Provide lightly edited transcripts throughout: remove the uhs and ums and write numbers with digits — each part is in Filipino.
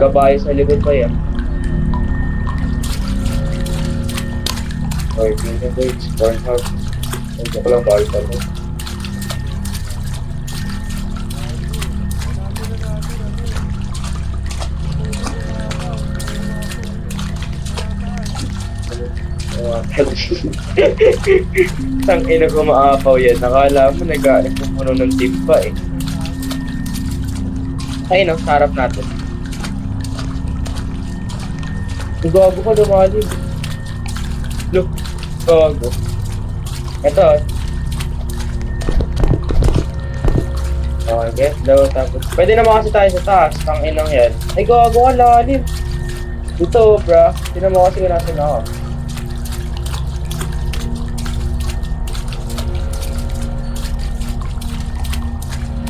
Kabayo sa likod pa yan. Okay, hindi ko explore house. Hindi ko lang bawal pa mo. Tang ina ko maapaw yan. Nakala mo nag-aanip ko puno ng timba eh. Ayun ang sarap natin. Gago ka lumalim. Look. Gago. Ito. Okay, guess daw. Tapos, pwede naman kasi tayo sa taas. Tang inang yan. Ay, gago ka lalim. Ito, bro. Tinan mo kasi kung natin ako.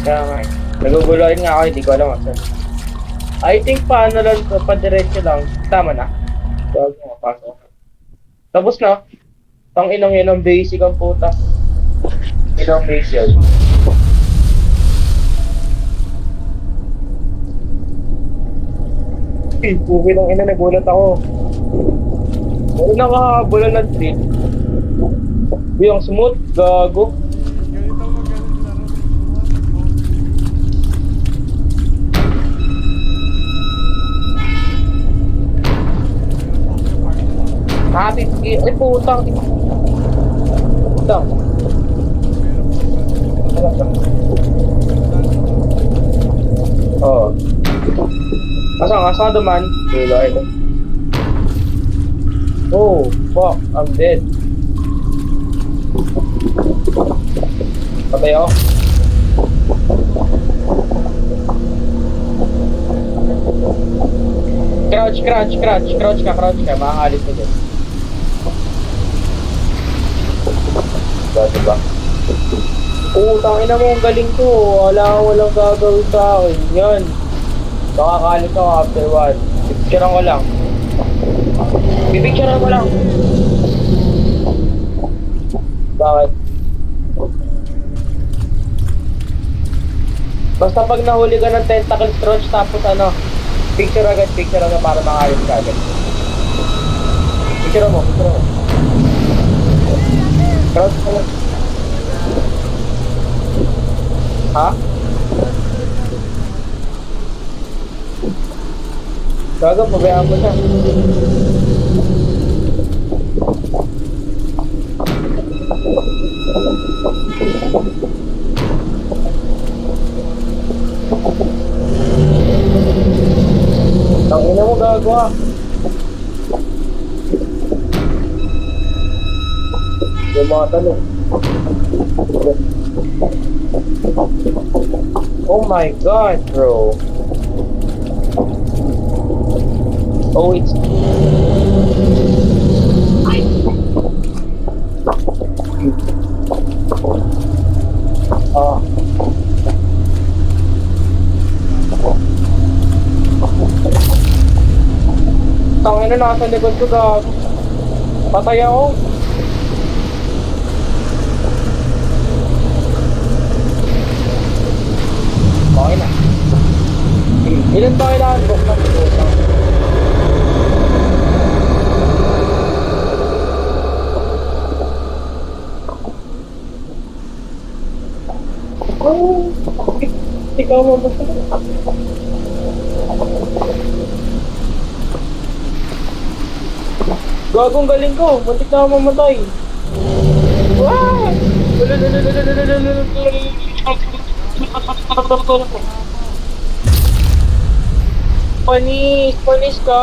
Kaya nga eh. Naguguloyin nga ako, hindi ko alam kung saan. I think paano lang to, padiretso lang. Tama na. Gago nga, pasok. Tapos na. Tang inang yun ang basic ang puta. Inang basic yan. Puwi ng ina, nagulat ako. Wala nakahabulan ng street. Yung smooth, gago. Ganito magaling laro. Happy, ay putang. Putang. Oo. Asa duman? Dulo ito. Oh, fuck, I'm dead. Patay ako. Crouch ka, makakalit ka dyan. Diba? Tangina mo, ang galing ko. Walang gagawin sa akin. Yan. Makakalit ako after one. Pipicturean ko lang. Bakit? Basta pag nahuli ka ng tentacle crouch tapos ano, picture agad para makakalit ka agad. Picture mo. Crouch ka lang. Ha? Gago, pabayaan mo siya. Tangina mo, gago ah. Yung mga tanong. Oh my god, bro. Oh, it's... Ah. Tangina, nasa likod ko, gago. Patay ako. Okay na. Ilan ba kailangan book na puto? Oh, ikaw mo ba? Gagong galing ko, muntik na ako mamatay. Wow! Panis ka.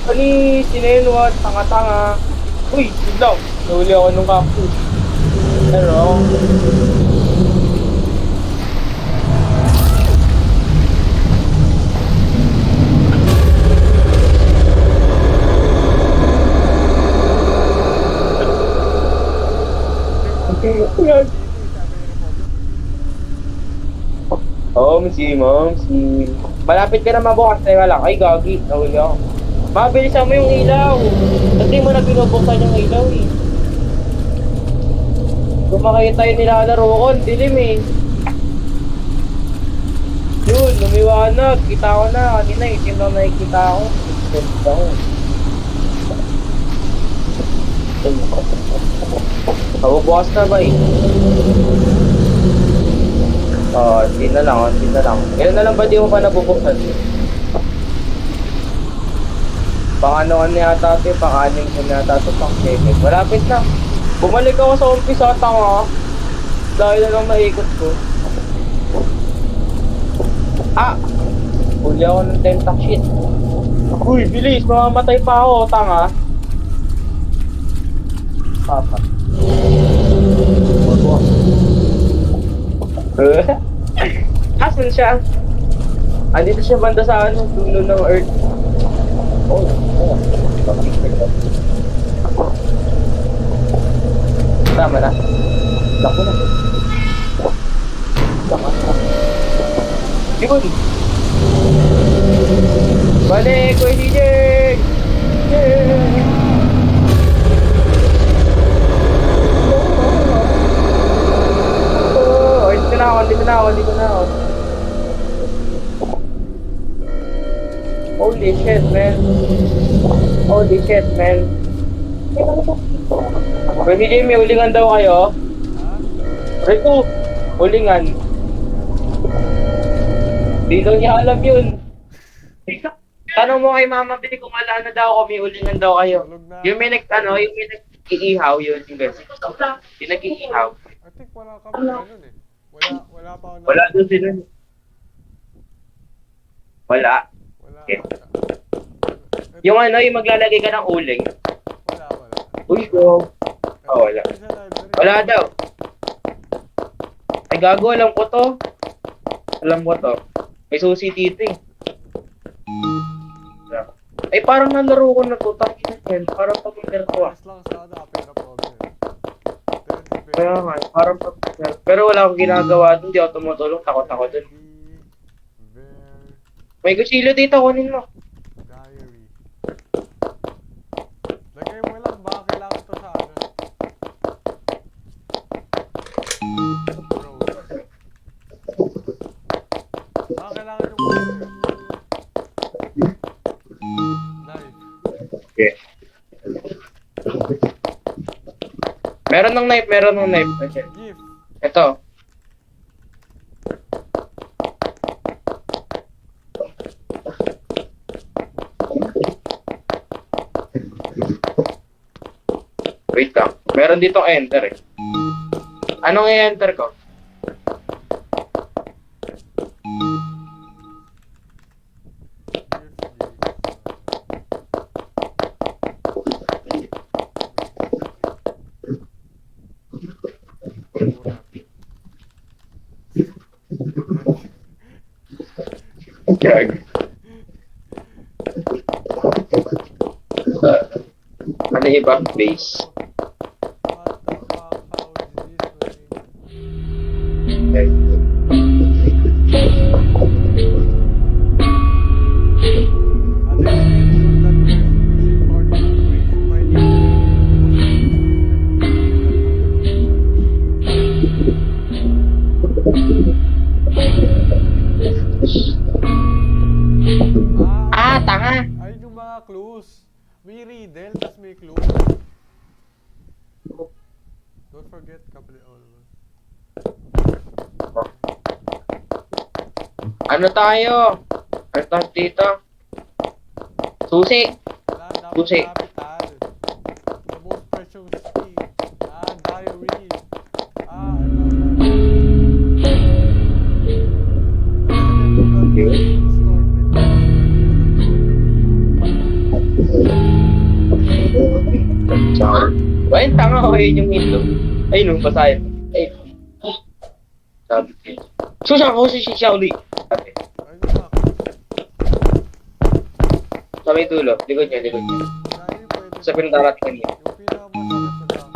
Panis, sinenwat, tanga-tanga. Uy, biglaw. Nahuli ako nung cactus. Pero, Momsi. Malapit ka na mabukas, teka lang. Ay, gagi. Nahuli ako. Mabilisan mo yung ilaw. Kasi mo na binubuksan yung ilaw eh. Kung makita yung nilalaro ko, dilim eh. Yun. lumiwanag. Kita ko na. Kanina itim lang nakikita ko. Ganda ko. Mabubukas na ba eh? Hindi na lang, hindi na lang. Kailan na lang ba di mo pa nabubuksan? Pang ano yata ito, pang-anim ko na yata ito, pang-second. Malapit na. Bumalik ako sa umpisa, tanga. Dahil na lang maikot ko. Huli ako ng tentak shit. Uy, bilis, mamamatay pa ako, tanga. Papa. Asan siya? Andito siya banda sa ano, dulo ng earth. Oh. Tama na. Lako na. Tama na. Yun! Balik, Kuya DJ! Yeah! Dito na ako. Holy shit, man. Kuya DJ, may ulingan daw kayo? Rico, ulingan. Di daw niya alam yun. Tanong mo kay Mama B kung ala na daw kung may ulingan daw kayo. Yung may nag-iihaw yun. Yung nag-iihaw. I think wala kami ganun eh. Wala pa ako Wala doon sila. Wala. Wala. Okay. Yung yung maglalagay ka ng uling. Wala. Uy, go. Wala. Wala daw. Ay, gago, alam ko to. May susi dito eh. Ay, parang nalaro ko na to. Takin na yan. Parang pag-inter ko ah. Mas lang sana, pero problem. Kaya nga, parang pag-inter. Pero wala akong ginagawa dun. Di ako tumutulong. Takot ako dun. May kusilyo dito. Kunin mo. Diary. Lagay mo lang. Baka kailangan to sa ano. Baka kailangan yung knife. Okay. Meron ng knife. Okay. Gift. Ito. Wait lang. Meron ditong enter eh. Anong i-enter ko? Gag. Ano iba? Base. What the fuck? How is this going? Okay. Tanga! Ay, yung mga clues. May riddle, tas may clue. Don't forget, complete all of us. Ano tayo? Ano tayo dito? Susi! Dapat Susi. capital. The most precious thing. Diary. Ayun, tanga ko yun yung hinto. Ayun, nung basahin. Ayun. Sabi ko. Susan ko si Xiaoli. Sabi. Ayun na. Sa may tulo. Likod niya. Diary pwede. Sa pindarat kanina. Yung pinakamasakit na lang.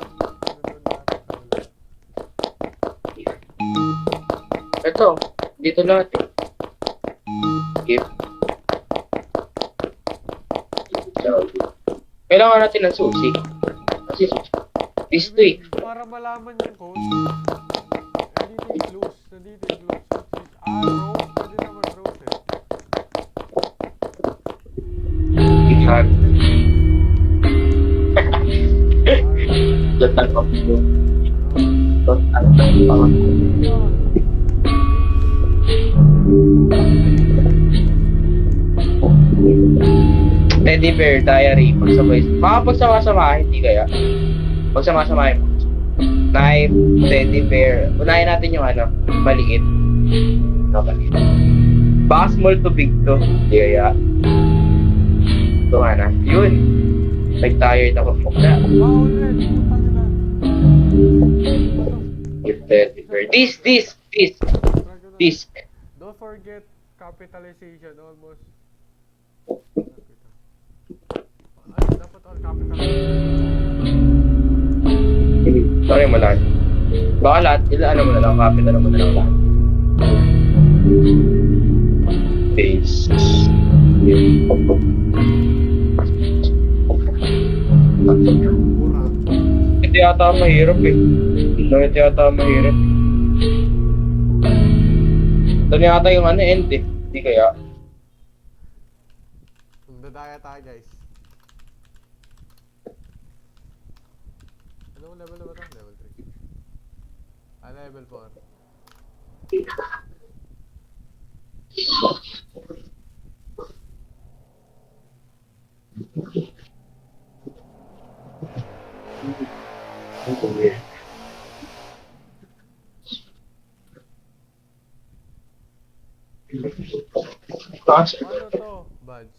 Ito. Dito lahat eh. Gift. Xiaoli. Kailangan natin ng susi. Kasi susi. This to eh. Para malaman yung code. Nandito yung clues. Rose. Pwede naman rose Teddy Bear Diary, pagsabay. Pagsama-sama, hindi kaya. Pagsama-samahin mo. Knife, Teddy Bear. Unahin natin yung ano, maliit. No, maliit. Baka small to big to. Hindi kaya. Ito nga na. Yun. Like tired ako. Na. Wow, ulit. Putang ina. Yung Teddy Bear. This. Disc. Don't forget capitalization. Almost. Ay, dapat all capitalization. Sorry mo lahat. Baka lahat, ano mo na lang, capital mo na lang lahat. Base. Mura. Ito yata mahirap eh. Ito yata mahirap. Ito yata yung ano, end eh. Hindi kaya. Dadaya tayo, guys. Anong level na ba ito? Level 3. Ah, level 4. Ano to? Badge.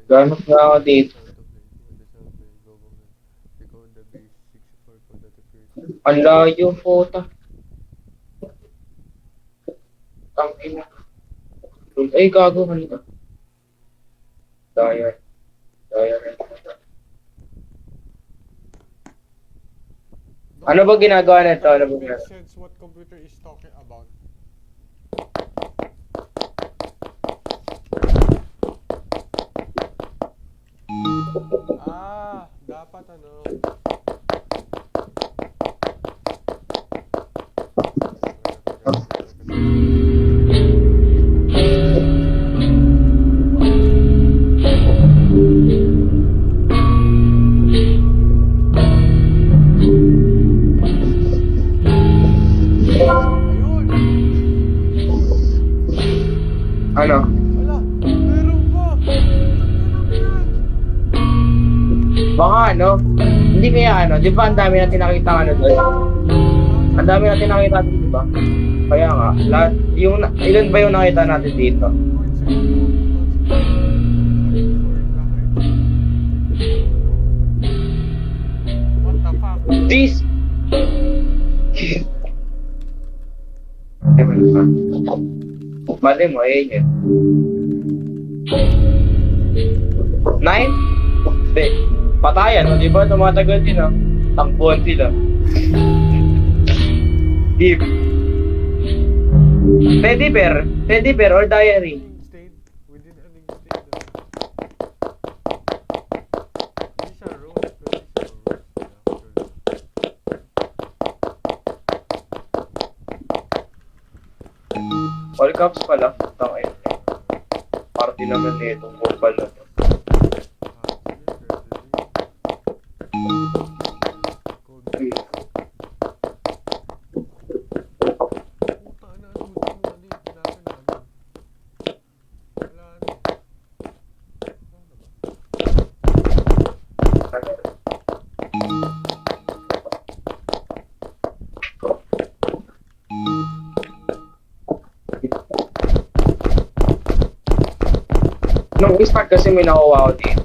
Ganap na ako dito. Ang layo po ta. Ang ina. Ay, gago kanina. Daya. Ano ba ginagawa nito? Ano ba ginagawa? Makes sense what computer is talking about. Dapat ano. Ano? Wala, meron pa. Baka ano? Hindi kaya ano? Di ba ang dami natin nakita ano doon? Ang dami natin nakita dito, di ba? Kaya nga, lahat, ilan ba yung nakita natin dito? What the fuck? This! Mali mo, eh yun. 9? Hindi. Patayan, no? Di ba? Tumatagal din, no? Takbuhan sila. Deep. Teddy bear or diary? State within an state. These are rules. All caps pala. Tangay. Party naman nito. Ball na to. Nung start kasi may nakuha ako dito.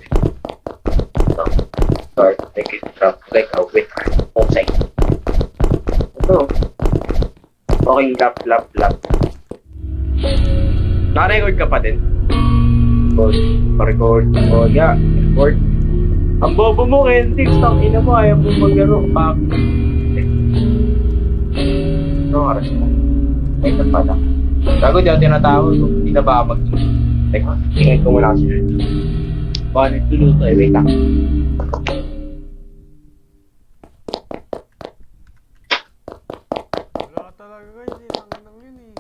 Start, like it drop like a wet outside. Ito. Okay, lap. Na-record ka pa din? Record. Oh, yeah. Record. Ang bobo mo, Kendix. Ang ina mo, ayaw mo maglaro. Pak. Ito, oras mo. Ay, ito pala. Gago, di ako tinatawag. Hindi na ba mag- Teka, tingin ko muna kasi. Baka nagtuluto eh, wait lang. Wala talaga guys, tanginang yun eh.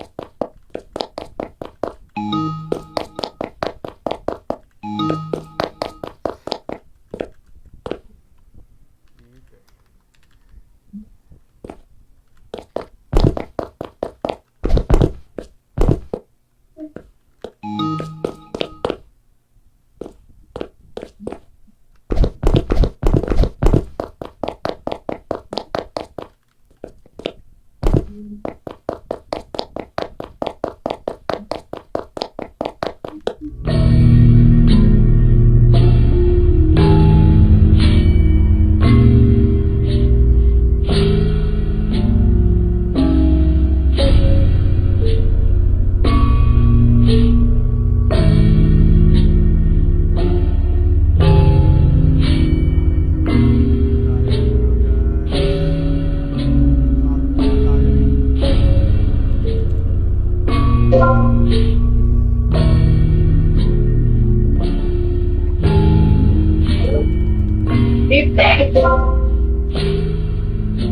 Ipte!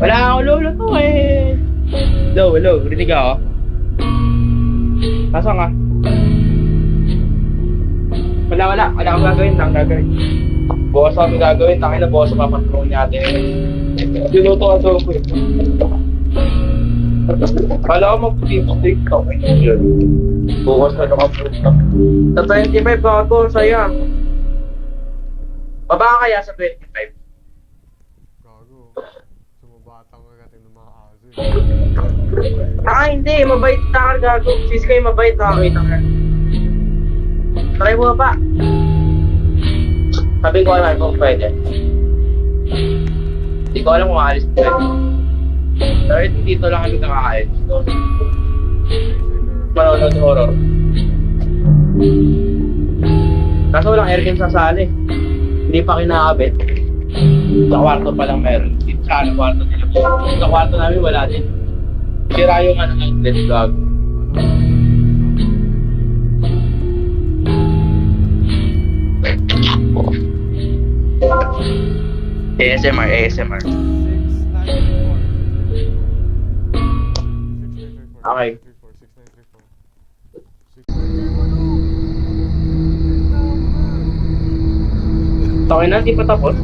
Wala akong lolo to eh. Hello, hello. Rinig ako. Nasaan ka? Wala akong gagawin. Wala akong gagawin. Bukas kami gagawin. Tangin na bukas sa papatulong niya ate. Pinuto ka doon ko eh. Kala ko mag-lipstick. Okay na yun. Bukas na nakaproof na. Sa 25 ako, saya. Baba ka kaya sa 25? Gago. Sumabatang agad ng mga aso eh. Hindi. Mabait na ka gago. Sis kayo mabait. Nakakita ka. Try mo ba? Sabi ko naman kung pwede. Hindi ko alam kung aalis ko pwede. Pero dito lang kami nakakain. So, manonood horror. Kaso walang aircon sa sali. Hindi pa kinakabit. Sa kwarto pa lang meron. Dito sa kwarto nila. Sa kwarto namin wala din. Sira yung outlet vlog. ASMR. 6934. Okay. 6934. Tangin na, di pa tapos.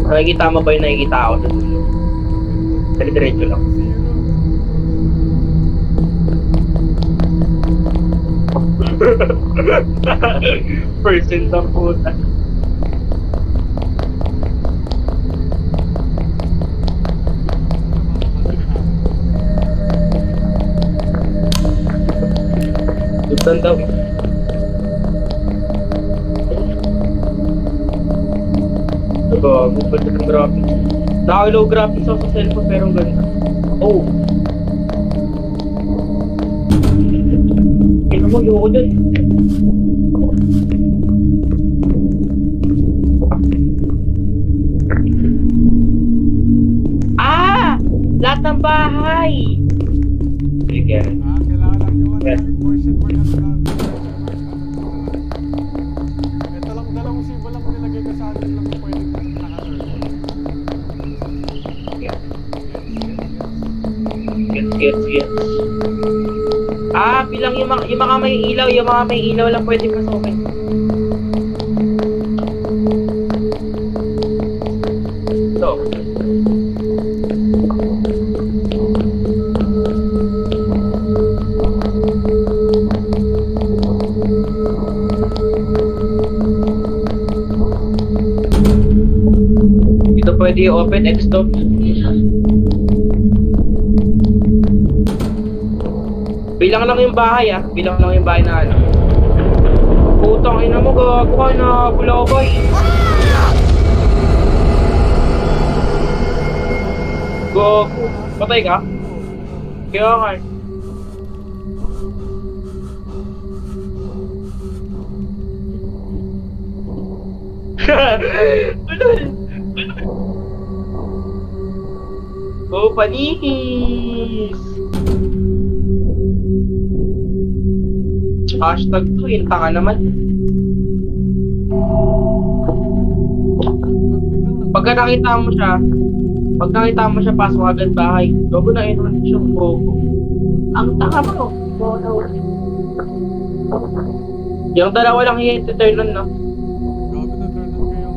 Nakikita mo ba yung nakikita ako sa dulo? Diretso lang. Person ng puta. Sultan daw. Diba, gupad ng graphics. Naka-low graphics ako sa cellphone pero ang ganda. Oh! Ito mo, ayoko dyan. Lahat ng bahay! Sige. Kailangan lang yung Yes. question mark at lang. Ito lang, dalawang symbol lang nilagay ko sa atin lang kung pwede naka-turn. Yes. Bilang yung mga may ilaw, lang pwede pasukin. So. Ito pwede i-open, stop. Bilang lang yung bahay bilang lang yung bahay na ano. Putang ina mo, gago ka na, bulabay. Gago, patay ka? Kaya nga eh. Oh, panis! Hashtag to, yung tanga naman. Pagka nakita mo siya, pasok agad bahay. Logo na yun siya, bobo. Ang tanga mo. Yung dalawa lang i-turn on, no? Gago na turn on ko yung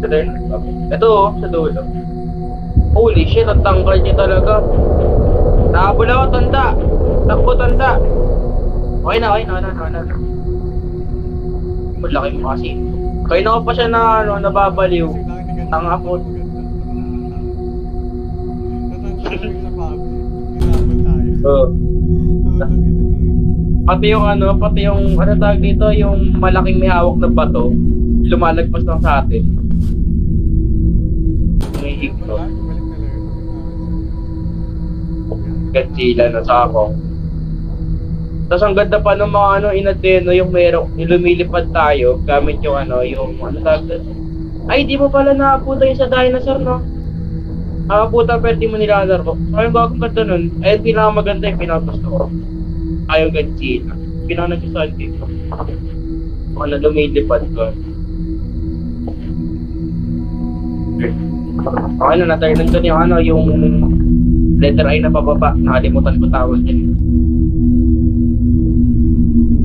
Turn on. Ito sa dulo. Holy shit, ang tangkal niya talaga. Nakabula ako, tanda. Takbo, tanda. Okay na. Malaki mo kasi. Kaya na pa siya na, nababaliw. Tanga po. Natanda sa pub. Ginabal tayo. Pati yung, tawag dito, yung malaking may hawak na bato, lumalagpas lang sa atin. May higno. Balik na lang. Godzilla na sa ako. Tapos ang ganda pa ng mga ano, inadeno, yung merong, lumilipad tayo, gamit yung ano, yung ano tawag doon. Ay, di mo pala naabutan yung sa dinosaur, no? Naabutan pero di mo nilalaro. Ay, bagong ganda nun. Ay, pinakamaganda yung pinakagusto ko. Ayaw Godzilla. Pinaka dito. Ano, lumilipad ko. Okay na, na-turn doon yung ano, yung letter I na pababa. Nakalimutan ko tawag yun.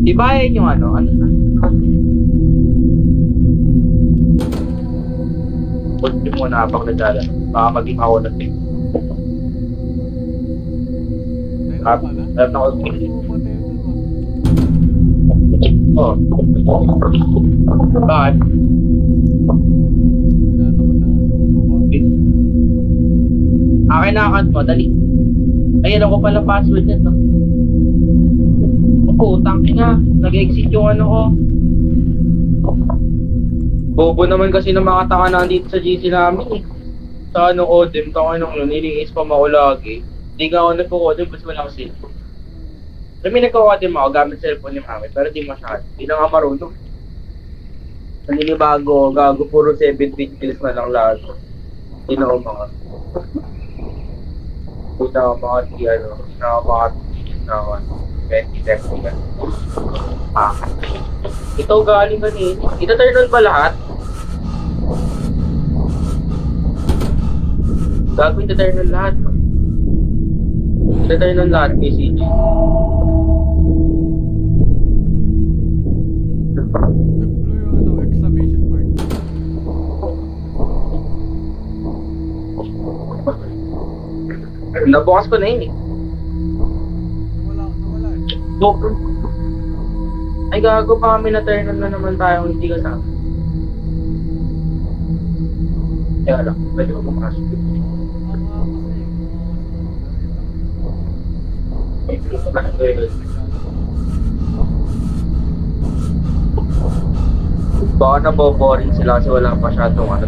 Di ba yan yung ano na? Huwag mo na habang nagdala. Baka maging ako na din. Ayun pala. Alam na ko. Pumatay yun dun, Oh. Bakit? Tinatamad na nga ng babae. Akin na account mo, dali. Ay, alam ko pala password niya to. Utang ina. Nag-exit yung ano ko. Bobo naman kasi ng mga tanga na dito sa GC namin eh. Sa ano Odem, tanga nung yun, iniis pa ako lagi. Hindi nga ako nagko-Odem, basta wala akong cellphone. Kami nagko-Odem ako gamit cellphone ni mami, pero di masyado. Hindi na nga marunong. Naninibago, gago, puro 7-bit kills na lang lahat. Hindi na ako mga. Hindi na ako mga hindi na ako mga na ako. 20 seconds. Ah. Ito galing kanina. Ito turn on ba lahat? Gagawin ito turn on lahat. Ito turn on lahat, PCG. Nag-blue yung ano, exclamation mark. Nabukas ko na yun eh. Nawala eh. Book. Ay gago pa kami na turn on na naman tayo hindi kasama. Kaya lang, pwede ko bukas. Baka naboboring sila kasi wala masyadong ano.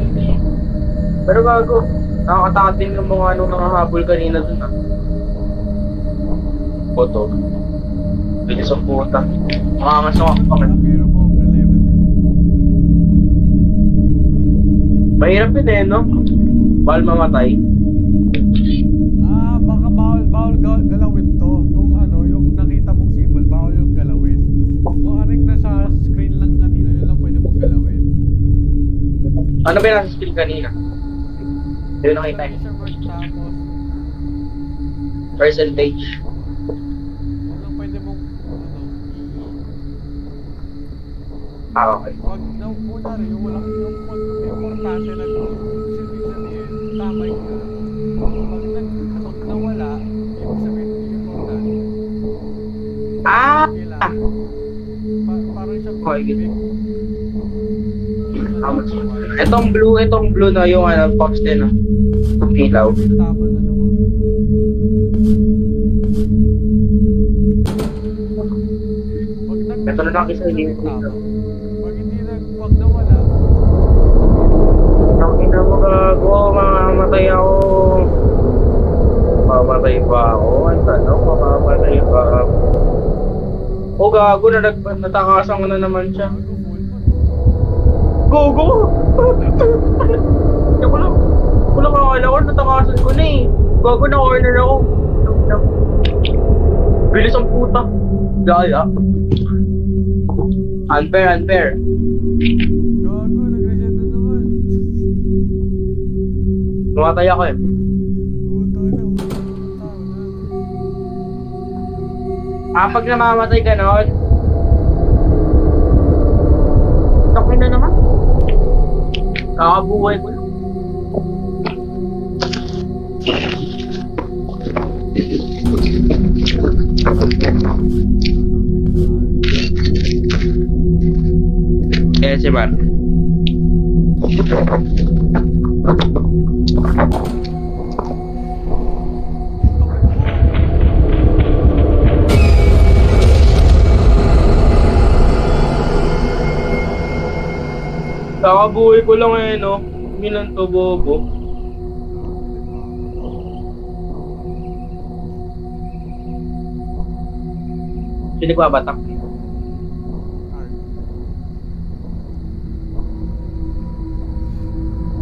Pero gago, nakakatakot din yung mga anong nakahabol kanina dun ah. Photo. Bilis ang puta. Makangasok ako pa. Pero pobre level din eh. Mahirap yun eh, no? Bawal mamatay. Baka bawal galawin to. Yung ano, yung nakita mong symbol, bawal yung galawin. Kung anong nasa screen lang kanina, yun lang pwede mong galawin. Ano ba yung nasa screen kanina? Hindi ko nakita yun. Exclamation mark tapos, Percentage. yun lang pwede mong, ano, Okay. wag na, kunwari, yung walang, yung wag yung importante na ibig sabihin, tama yun. Pag nawala, ibig sabihin, yung importante. Ah! Kailangan. Parang siyang Okay, big. Itong blue na yung ano, pops din, no? Itong ilaw. Tama na naman. Ito na lang kasi hindi ko tama. Pag hindi wag nawala, Ang ina mo gago, mamamatay ako. Mamamatay ba ako? Ang tanong, mamamatay ba ako? O gago, natakasan ko na naman siya. bago full pa. Gogo! Hindi ko lang. Wala kakala ko, natakasan ko na eh. Gago na corner ako. Bilis ang puta. Gaya. Unfair. Gago, nag-reset na naman. Tumatay ako eh. Pag namamatay ka nun, takin na naman. Kakabuhay ko lang. Kaya si Bar. Kakabuhay ko lang eh, no? Milan to, bobo. Pinagbabatak. Ark.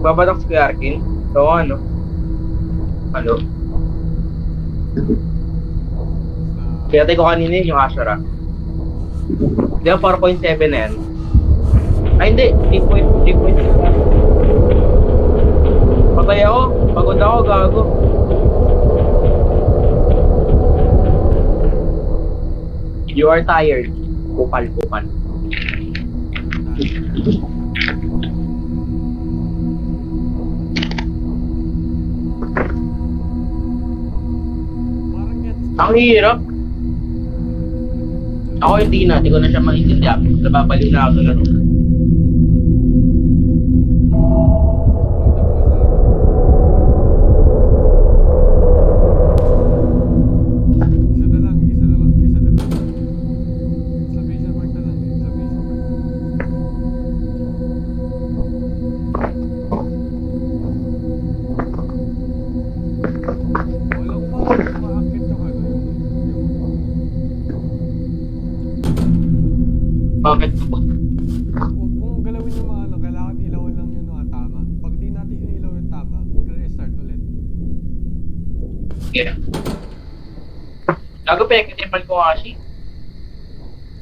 Babatak si Kuya Arkin. So, ano? Ano? Sa... Pinatay ko kanina yun, yung Ashura. Di ba 4.7 na yan? Ay, hindi. 3.3. Patay ako. Pagod ako, gago. You are tired. Kupal. Parang gets Ang hirap. Ako hindi na. Hindi ko na siya maintindihan. Nababaliw na ako sa laro. Isa na lang. Exclamation mark na lang. Exclamation mark. Walang maakit yung ano Bakit? Huwag mong galawin yung mga ano, kailangan ilawan lang yun mga tama. Pag di natin inilaw yung tama, magre-restart ulit. Yeah. Gago pinagkitipan ko nga siya.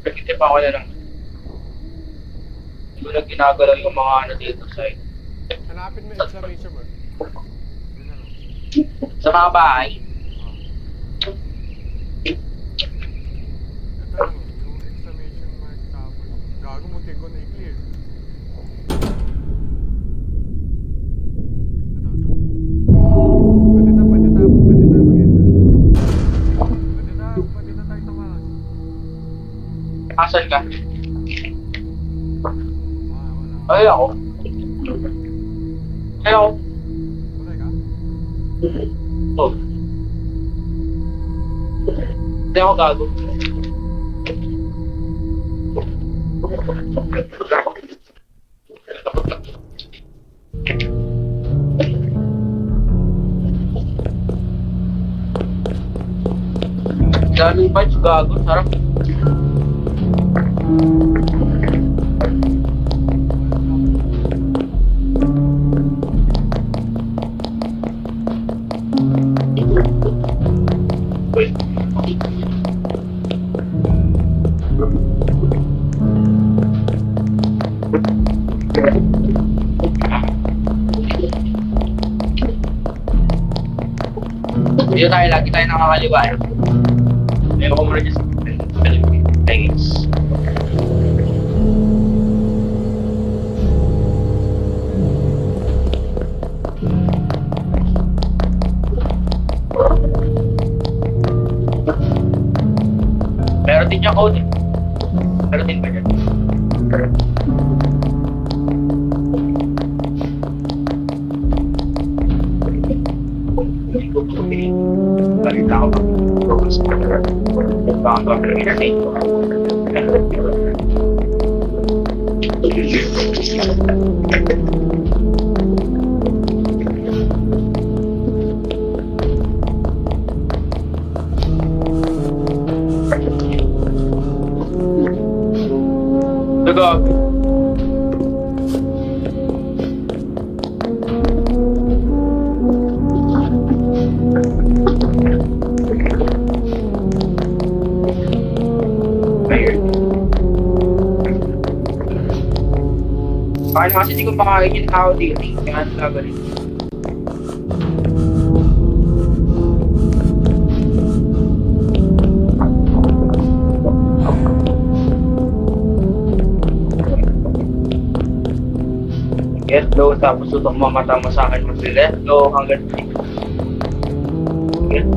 Pinagkitipan ko na lang. Hindi ko na ginagalaw yung mga ano dito side. Hanapin mo yung exclamation mark. Yun na lang. Sa mga bahay. Ito lang, yung exclamation mark tapos gago mo ko na i-clear. Ito. Pwede na mag-enter. Pwede na tayo tumakas. Asan ka? Wala. Ay ako. Hello. Kulay ka? Oh. Hindi ako gago. Daming bites, gago. Sarap. Dito tayo, lagi tayo nakakaliwa eh. Ayaw ko muna dyan sa Thanks. Meron din niya code eh. Meron din ba dyan? Balita ko ba? Baka ba entertain ko? Dagag. Bakit kasi hindi ko makain yung tao dito eh. Kaya ano gagawin? Get low, tapos tutok mo mata mo sa akin mag-let low hanggang get.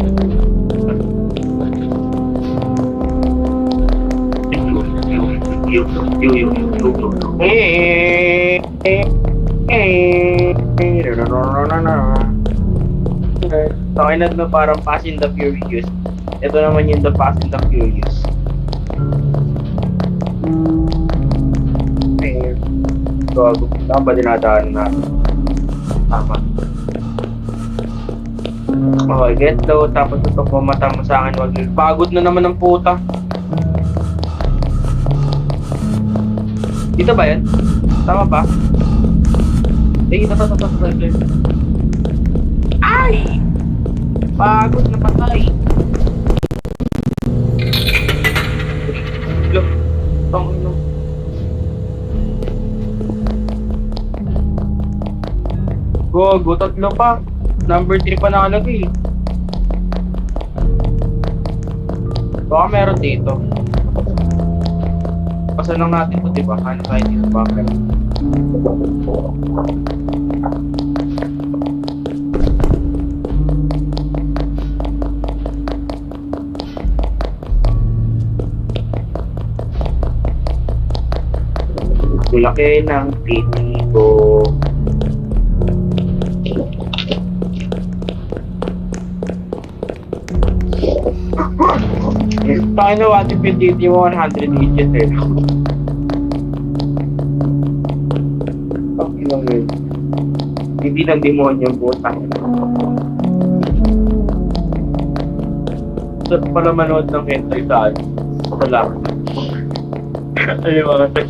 Takinag na parang Fast and the Furious. Ito naman yung The Fast and the Furious. Gago. Saan ba dinadaan na? Tama. Okay, get low. Tapos tutok mo mata mo sa akin. Pagod na naman ng puta. Ito ba yan? Tama ba? Eh, ito. Ay! Pagod na patay. Look, tong ino. Gogo, tatlo pa. Number 3 pa nakalagay. Baka meron dito. Pasan lang natin to, diba? Ano tayo dito ba? Laki ng titi ko. Tayo na what if yung titi mo 100 inches eh. Okay lang yun. Hindi ng demonyo yung puta. Sarap pala manood ng hentai sa akin. Wala. Ayun mga tayo.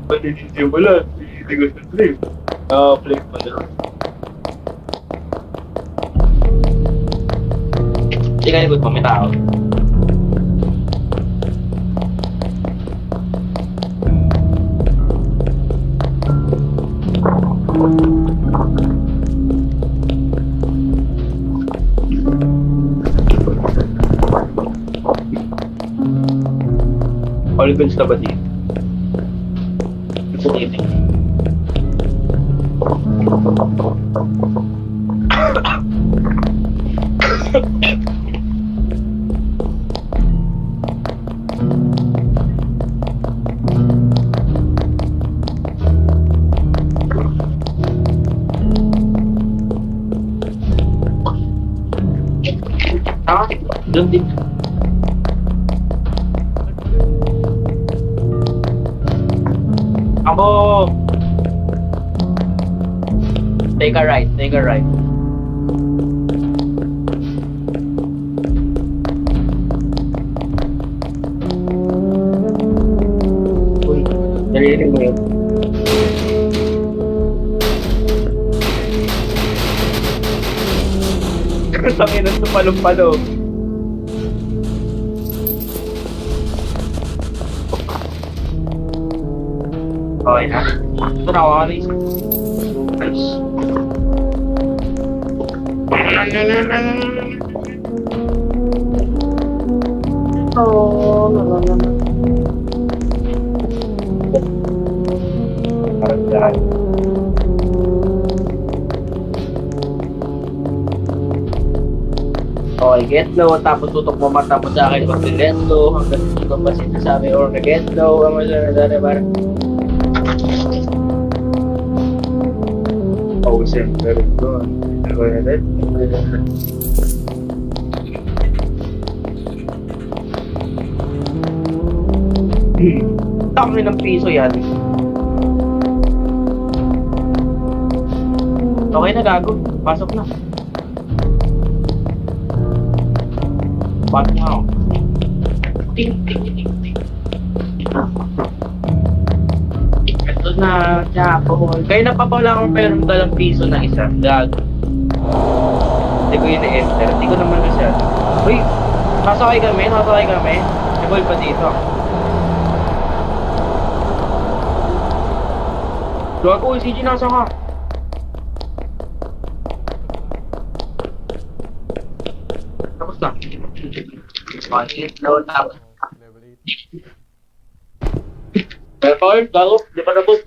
Ba't nagsisimula? Hindi ko sa flip. Flip pa na. Hindi ka likod mo, may tao. All goods na ba dito? Gusto dito. Doon din. Ako! Take a right. Uy, narinig mo yun. Tangin ng tupalong-palo. Okay na. Ito na ako alis. Nice. Okay, get low, tapos tutok mo mata mo sa akin, mag-get low, hanggang hindi ko pa sinasabi, or na-get low, ang mga parang oh, very good. Go ahead. Tangin ng piso yan. Okay na, gago. Pasok na. Pasok na ako. Ting. Ito na, Japon. Kaya napapawala akong meron dalang piso na isa. Gago. Hindi ko yun i-enter. Hindi ko naman kasi ano. Uy, nasakay kami. Nagol pa dito. Gago, CG nasa ka. Tapos na. Load up. Level 8. Pero, gago, di pa tapos.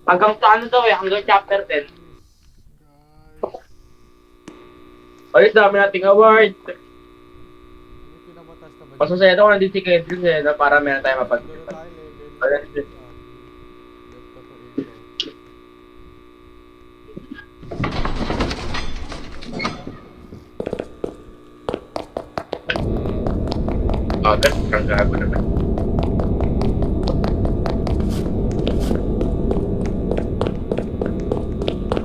Hanggang sa ano daw eh, hanggang chapter 10. Ayos, dami nating award. Ano pinamatas na ba? Pasasaya daw kung nandito si Kedrin eh, na para meron tayo Pero mapag-ipan. tayo level. Ayos, Left na to 8. Okay, ang gago naman.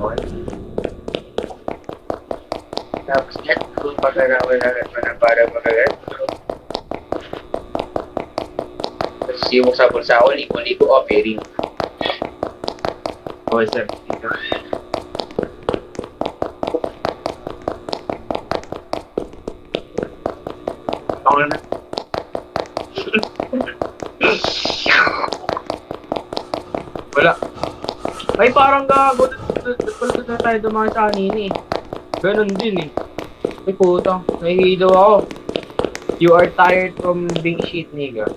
Okay. Tapos get kung pag-arawan na para magagat. Siwok sa bulsa ko, libo-libo, o, pairing. Okay, sir. Dito. Okay na. Wala. Ay, parang gago. Doon na tayo dumaan sa kanina eh. Ganon din eh. Ay, putang. Nahihilo ako. You are tired from being shit, nigga.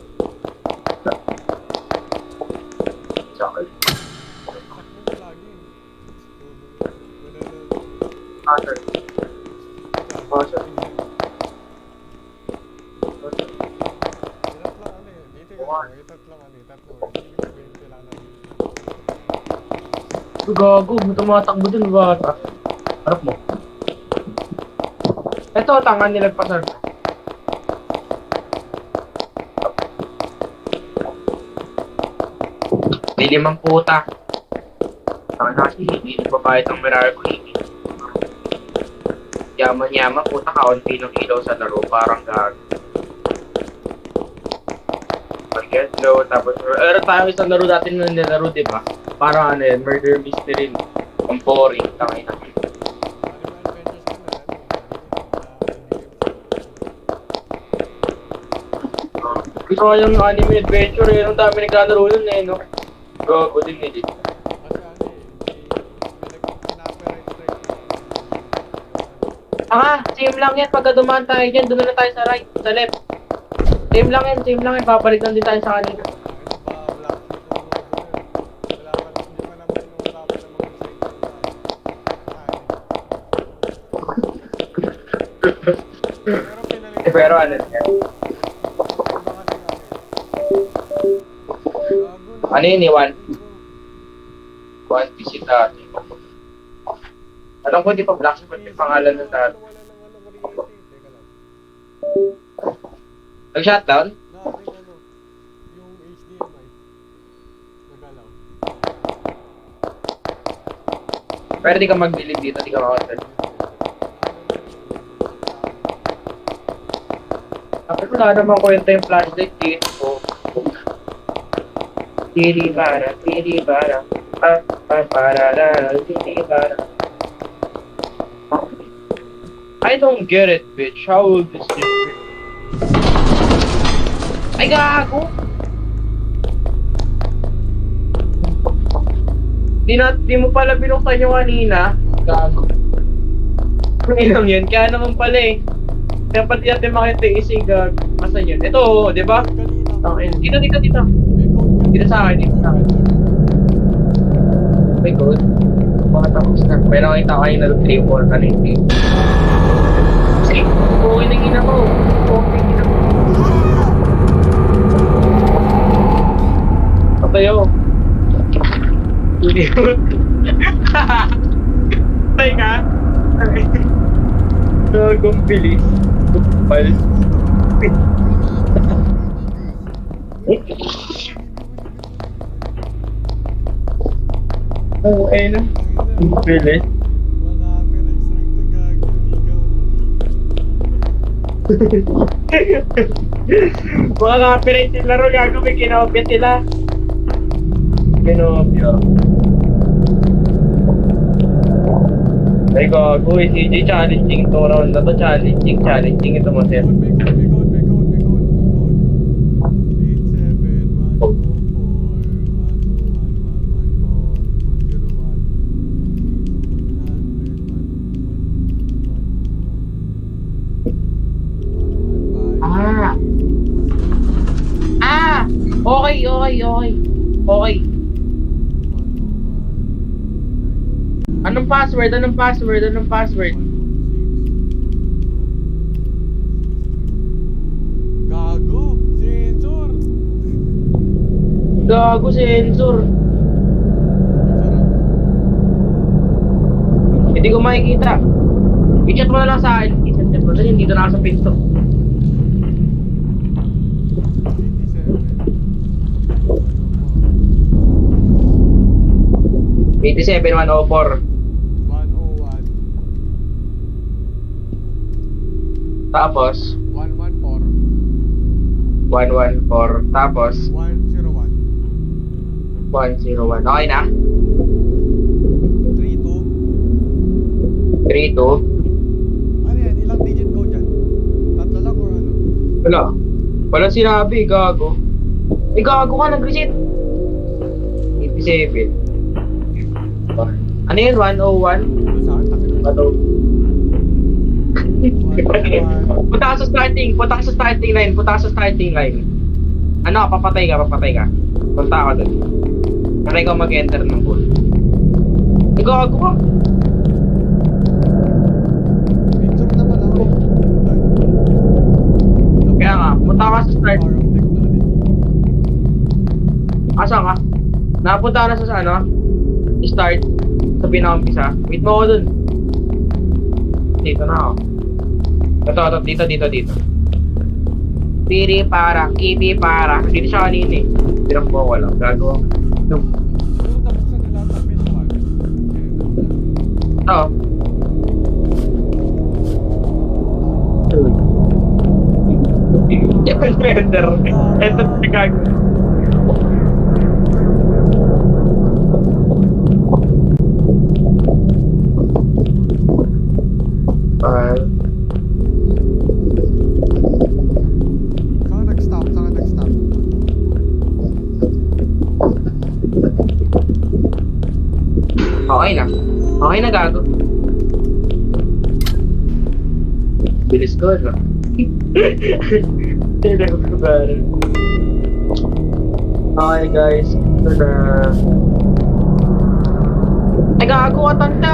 Sakal. Sakmo mo lagi. Ah, sir. Ah, sir. Gago, may tumatakbo dun, bata. Harap mo. Ito, tangan nilagpasan. Dilim ang puta. Tangan na kasi, hindi nagbabayad ng Merari ko. Yaman-yaman, puta, kaunti ng ilaw sa laro, parang gago. Get low, tapos, tayo isang laro dati na nilaro, diba? Parang ano yan, murder mystery. Ang boring, tangay na. Gusto ko yung anime adventure eh, ang dami naglalaro nun eh, no? Gago din eh. Same lang yan, pagka dumaan tayo dyan, doon na lang tayo sa right, sa left. Same lang yan, babalik lang din tayo sa kanina. Pero ano yan? Ano yun, Iwan? One visit natin. Alam ko, di pa black spot yung pangalan ng dati. Nag-shutdown? Yung HDMI. Nagalaw. Pero di ka mag-delete dito, di ka makakontrol. Tapos wala naman kwenta yung flashlight dito. Tiri para, para. I don't get it, bitch. How old is this bitch? Ay, gago! Di mo pala binuksan yung kanina. Gago. Kung ilang yun, kaya naman pala eh. Kaya pati natin makita yung isig, gago. Masan yun? Ito, di ba? Okay. Dito. Dito sa akin, dito sa akin. May code. Mga tapos na. May nakita kayo na 3-4 ka na hindi. Sige, okay na gina ko. Okay na gina ko. Patayo. Hindi ko. Patay ka? Gagong bilis. Kupal. Oo, eh na. Bilis. Mga copyright yung laro, gago, may kinopya sila. Kinopya. Ay gago, CJ challenging to round na to, challenging ito mo sir. Okay. Anong password? Gago, sensor. Hindi ko makikita. I-chat mo na lang sa akin. I-chat mo na dito na ako sa pinto. 87-104. 101. Tapos 114. 114. Tapos 1 101. Okay na? 3-2. 3-2. Ano yan? Ilang digit code yan? Tatlo lang or ano? Wala. Wala sinabi, gago. Gago ka, nag-reset. 87. Ano yun? 101? Doon sa akin, takin na. Ano? 1-1. Punta ka sa starting. Punta ka sa starting line. Punta ka sa starting line. Ano, papatay ka, papatay ka. Punta ka dun. Para ikaw mag-enter ng goal. Gago ka. Picture naman ako eh. Kaya nga, punta ka sa start. Power of technology. Asa ka? Napunta ka na sa ano? Start. Sa pinakaumpisa. Wait mo ako dun. Dito na ako. Ito, dito. Piri para, kibi para. Dito siya kanina eh. Dirang po ako lang. Gago. Siguro nabuksan nila ang pintuan. Ito. Enter. Enter si gago. Saan nag-stop? Okay na. Okay na, gago. Bilis ko, no? Okay, guys. Ito na. Ay, gago ka, tanda!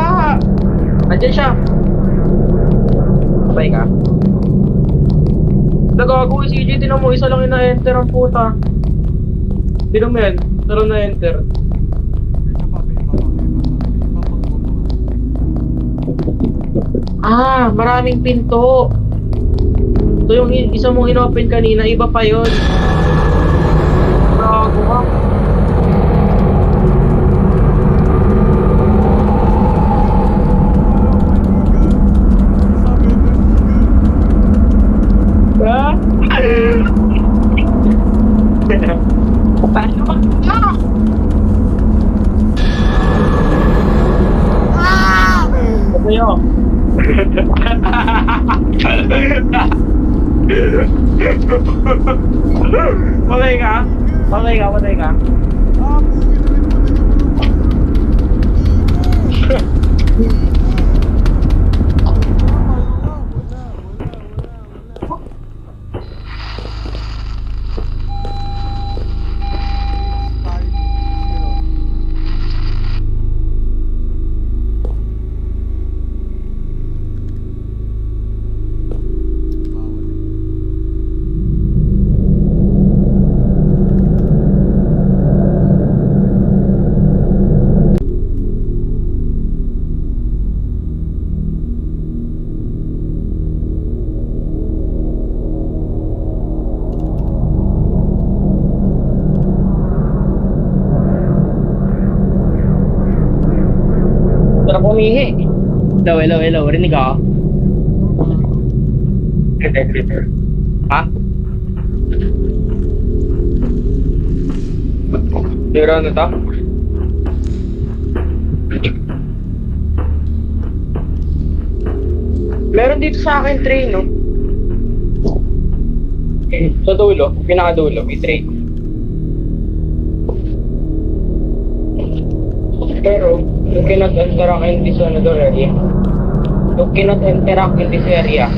Nandiyan siya. Sabay ka. Nagago si CJ, tinan mo, isa lang yung na-enter ang puta. Tinan mo yan, isa lang na-enter. Ah, maraming pinto. So yung isa mong inopen kanina, iba pa yun. Gago ka. Ha? Paano ba? Patayo. Patay ka? Patay ka? Sarap umihi. Hello. Rinig ako. Ha? Zero na to? Meron dito sa akin tray, no? Sa dulo, pinakadulo, may tray. Pero, you cannot interact in this another area. You cannot interact in this area.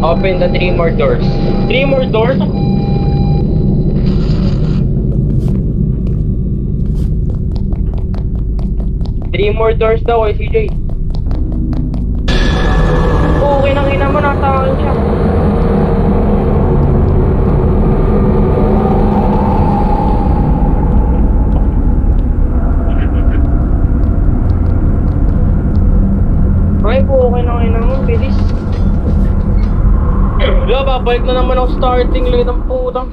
Open the 3 more doors. 3 more doors? Three more doors daw kay CJ. Okay na kita mo, nasa akin siya. Ay po, okay na naman, bilis. Babalik na naman ako starting late ang putang.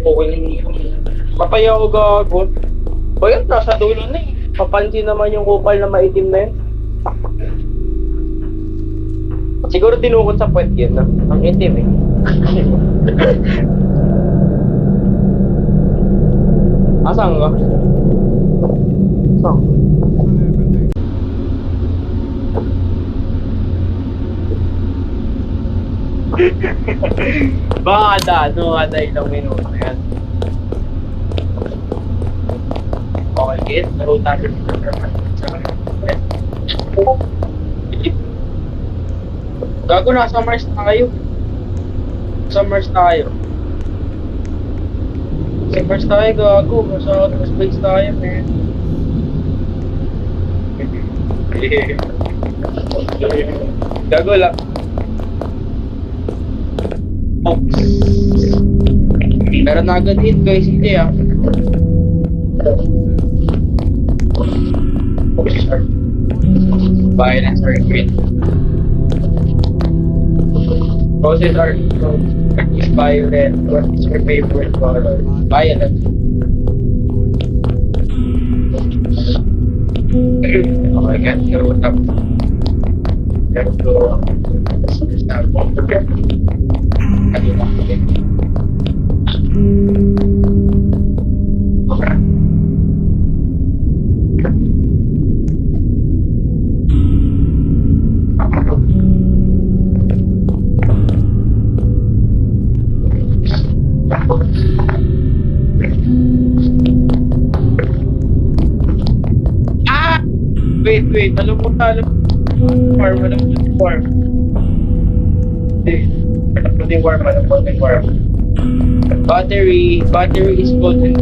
Okay na. Papaya ako gago. O yun, nasa dulo na eh. Papansin naman yung kupal na maitim na yun. Siguro tinukot sa puwet yun, no? Ang itim eh. Asan ka? Saan? Sa level 9. Baka kada ilang minuto yan. Okay, kid. Laro tayo. Gago, nasa Mars na kayo. Sa Mars tayo. Sa Mars tayo, gago. Sa outer space tayo, man. Gago lang. Oops. Meron na agad hit, guys. Hindi ah. Violence or grit. Roses are is violet. What is your favorite color? Violet. Okay, get your up. Let's go. Ah! Wait. Alam mo. Alam mo yung farm. Hindi. Alam mo yung farm. Battery is golden.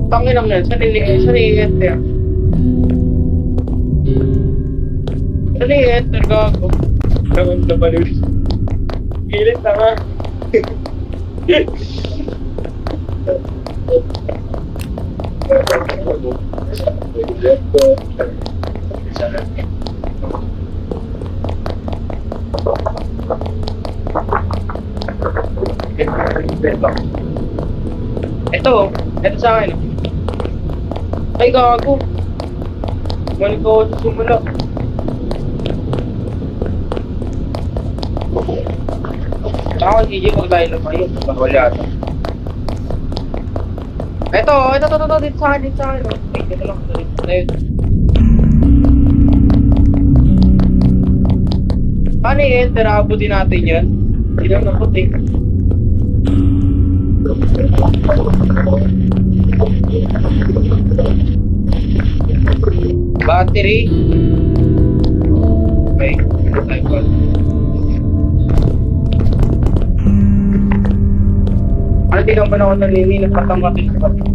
Tangin lang yan. Saan i-enter? Saan i-enter gago? Gawin na baliw. Pilit na nga. Ito sa akin. Ay, gago. Balik ako sa simula. Ako, DJ, kung tayo na kayo. Wala ito. Ito, dito sa akin. Ay, dito lang. Dito. Paano i-enter? Abutin natin yan. Hindi lang naputi. Battery. Okay. Ano din naman ako nanini patangkapin sa kapit.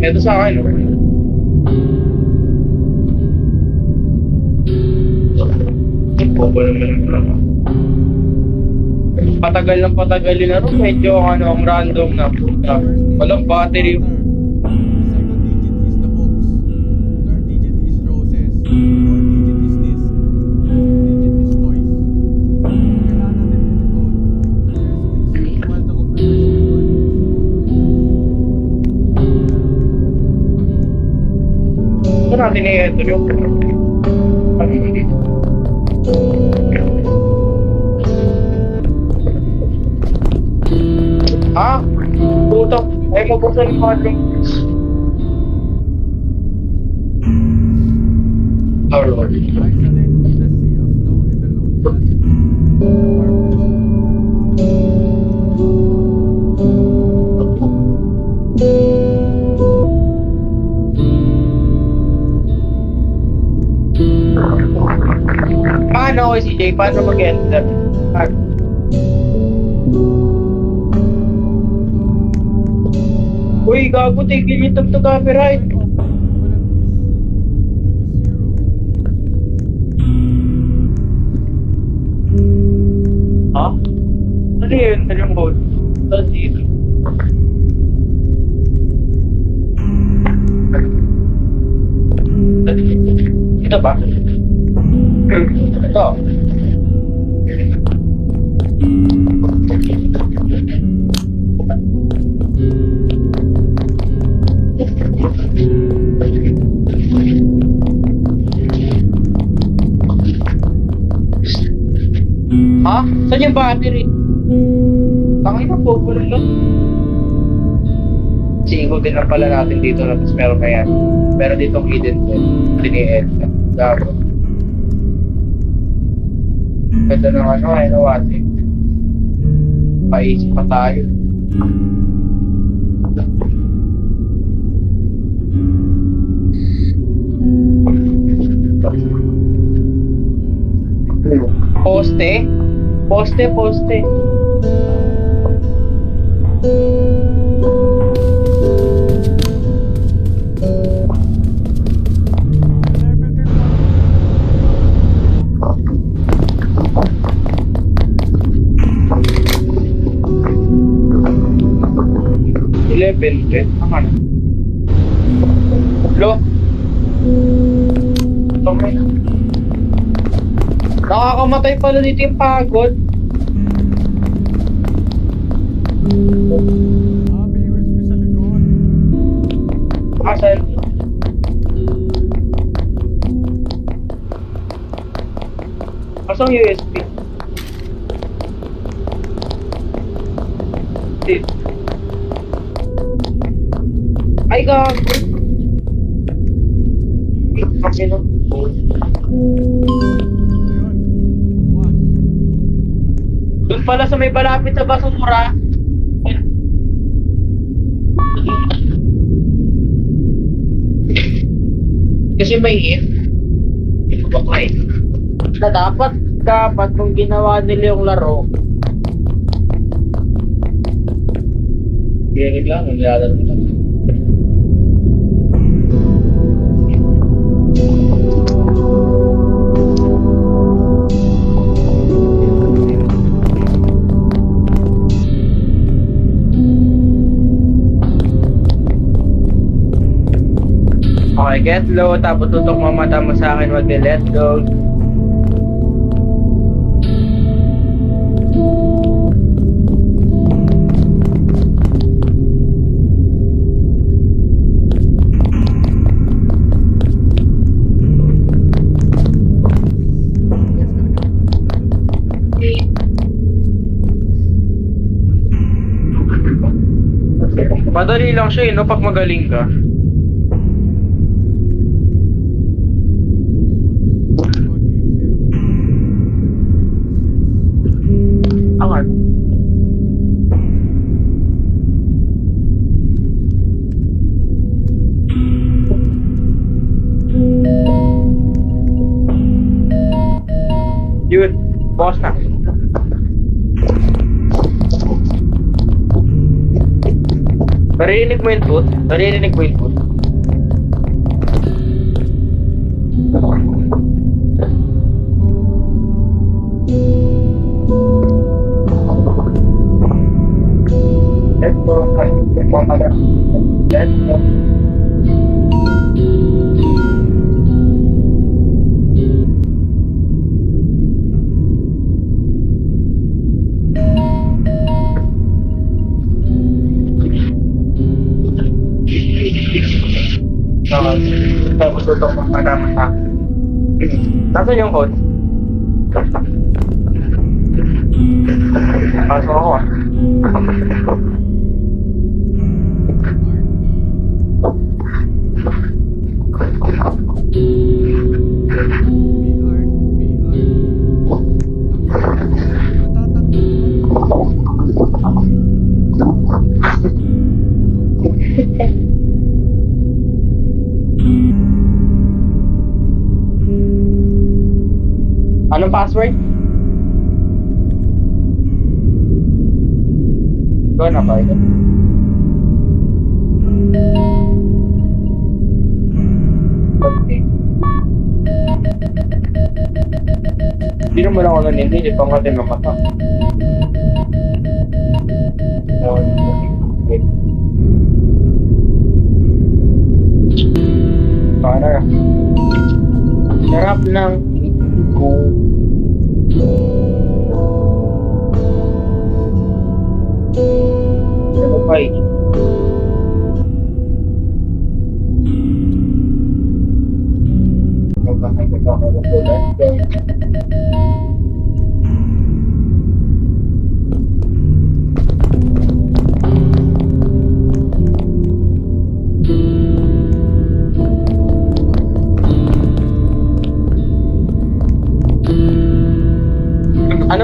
Ito sa akin, no? Bobo naman. Patagal din na rin. Medyo ang random na. Walang battery. Second digit is the box. Third digit is roses. Fourth digit is this. Fifth digit is toys. Kailangan natin i-code. While the computer is Ito natin i-enter yung ah, putok. Ay, mabuksan yung mga drinks. Our Lord. isolate the sea of no in the lone path. Paano ako si Jay? Paano mag-enter? Uy, gago, tigil yung to copyright. Ha? Ano yun? Ano yung code? Zero. Ito ba? Ito. Ha? Saan yung battery? Tangin na po, wala lang. Sigo din lang pala natin dito na tapos meron na yan. Pero dito hidden din. Tini-edit na. Gabo. Ganda ng ano, ay nawati. Paisip pa tayo. Poste? Poste, poste. Level 10 pa. 11, 10. Ang ano? Lo? Okay. Nakakamatay pala dito yung pagod. May USB sa likod. Asan? Asang USB? Dito. Ay, gago. Okay, no? Ayun. Bukas. Doon pala sa may balapit sa basura. Kasi may hit. Okay. Na dapat kung ginawa nila yung laro. Ganyan lang, nilalaro lang. Okay, get low, tapos tutok mamata mo sa akin, wag let go. Madali lang siya, no, pag magaling ka. Angat. Yun, boss na. Narinig mo yung tooth? Narinig mo yung tooth? Let's go. Let's go. Tapos tutok mo madama sa akin. Nasaan yung code? Pasok ako ah. Anong password? Go na ba ito? Okay. Hindi naman ako nanindi, pang natin ng mata. Okay. Para. Sarap ng ko. Ano ba eh?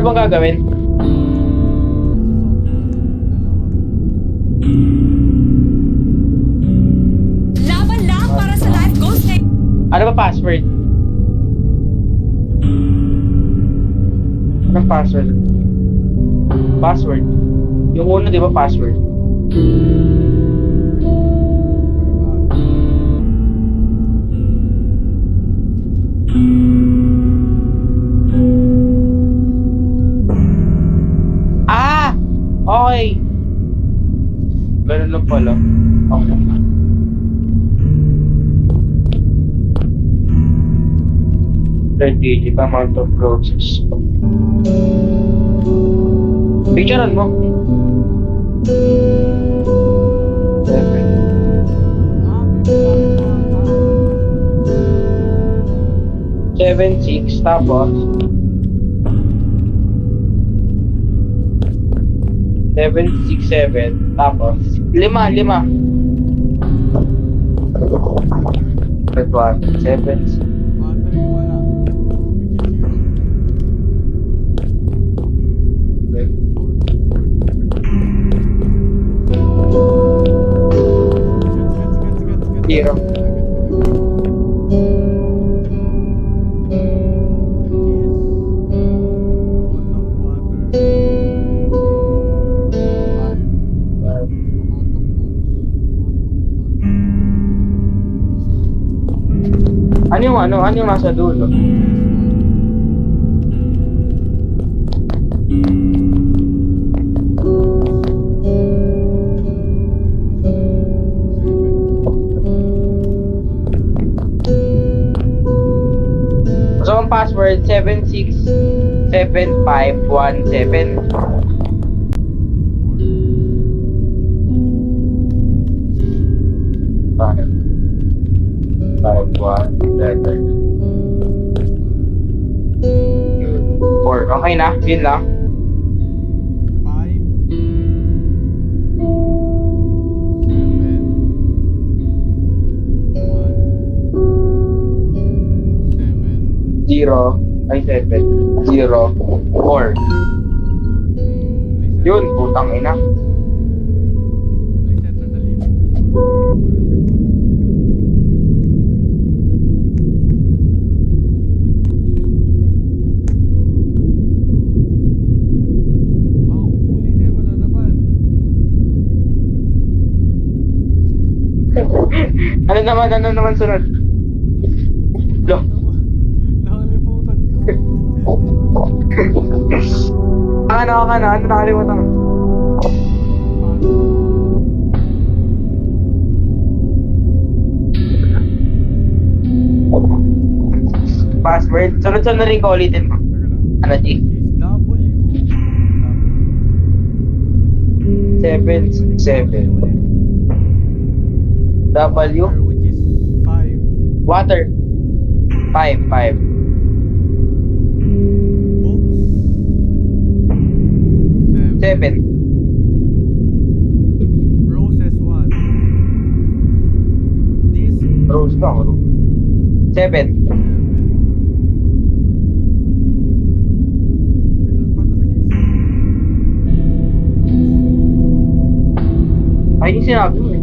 bang gagawin? Laban lang para sa life goals na Ano ba password? Anong password? Password. Yung una, di ba password? Ah! Okay. Ganun lang pala. Okay. Third digit, amount of roses. Picturean mo. 7. Seven, 6, tapos 7, 6, 7, tapos 5, 5. That one, 7, Battery wala. Which is 0. 0. Ano yung nasa dulo? So, ang password, 767517. 4. Okay na? Yun lang? 5, 7, 1, 7. 0. Ay, 7. 0. 4. Yun, putang ina. Please enter the limit for enter code. Uulitin mo na naman. Ano naman sunod? Lo. Nakalimutan ko. Ano nakalimutan mo? Password? Sunod-sunod na rin ko ulitin mo. Teka lang. Ano, G? Is W. 7, 7. W? Which is 5. Water. 5, 5. Books. 7. 7. Roses 1. Disc. Rose lang. 7. 7. Paano naging 7? Ay, yung sinabi mo eh.